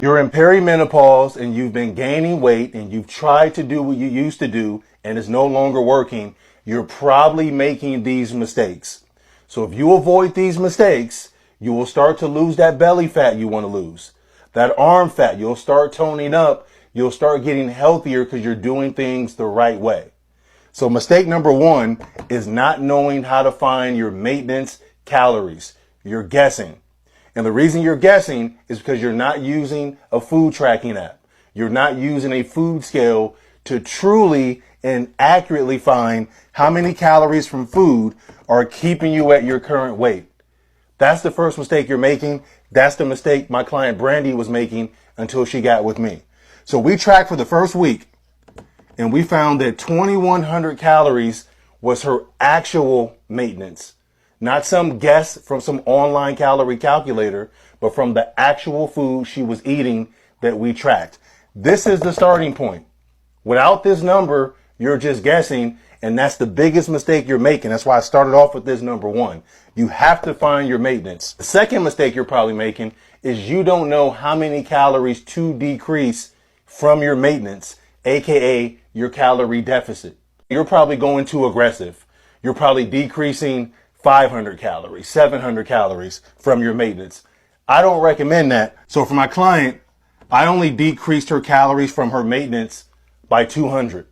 You're in perimenopause and you've been gaining weight and you've tried to do what you used to do and it's no longer working, you're probably making these mistakes. So if you avoid these mistakes, you will start to lose that belly fat you want to lose. That arm fat, you'll start toning up. You'll start getting healthier because you're doing things the right way. So mistake number one is not knowing how to find your maintenance calories. You're guessing. And the reason you're guessing is because you're not using a food tracking app. You're not using a food scale to truly and accurately find how many calories from food are keeping you at your current weight. That's the first mistake you're making. That's the mistake my client Brandy was making until she got with me. So we tracked for the first week and we found that 2,100 calories was her actual maintenance. Not some guess from some online calorie calculator, but from the actual food she was eating that we tracked. This is the starting point. Without this number, you're just guessing, and that's the biggest mistake you're making. That's why I started off with this number one. You have to find your maintenance. The second mistake you're probably making is you don't know how many calories to decrease from your maintenance, aka your calorie deficit. You're probably going too aggressive. You're probably decreasing 500 calories, 700 calories from your maintenance. I don't recommend that. So for my client, I only decreased her calories from her maintenance by 200.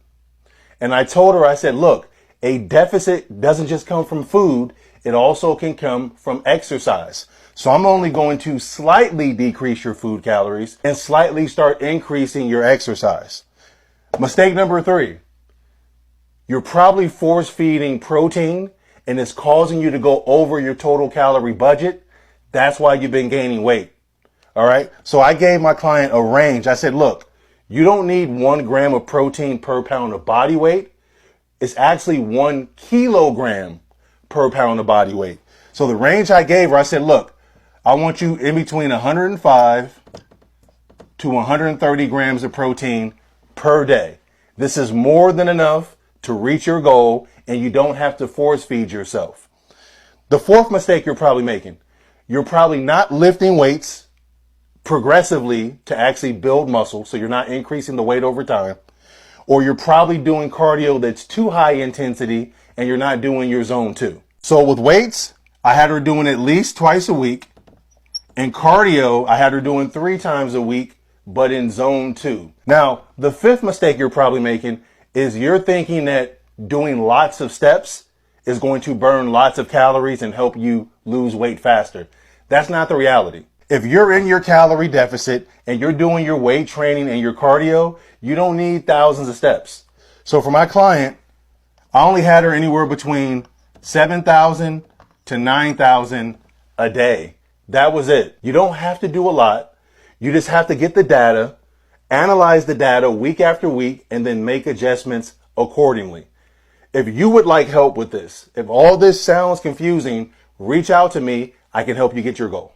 And I told her, I said, look, a deficit doesn't just come from food. It also can come from exercise. So I'm only going to slightly decrease your food calories and slightly start increasing your exercise. Mistake number three, you're probably force feeding protein and it's causing you to go over your total calorie budget. That's why you've been gaining weight. All right. So I gave my client a range. I said, look, you don't need 1 gram of protein per pound of body weight. It's actually 1 kilogram per pound of body weight. So the range I gave her, I said, look, I want you in between 105 to 130 grams of protein per day. This is more than enough to reach your goal, and you don't have to force feed yourself. The fourth mistake you're probably making, you're probably not lifting weights progressively to actually build muscle, so you're not increasing the weight over time, or you're probably doing cardio that's too high intensity and you're not doing your zone 2. So with weights, I had her doing at least twice a week, and cardio, I had her doing 3 times a week, but in zone 2. Now, the fifth mistake you're probably making is you're thinking that doing lots of steps is going to burn lots of calories and help you lose weight faster. That's not the reality. If you're in your calorie deficit and you're doing your weight training and your cardio, you don't need thousands of steps. So for my client, I only had her anywhere between 7,000 to 9,000 a day. That was it. You don't have to do a lot. You just have to get the data, analyze the data week after week, and then make adjustments accordingly. If you would like help with this, if all this sounds confusing, reach out to me. I can help you get your goal.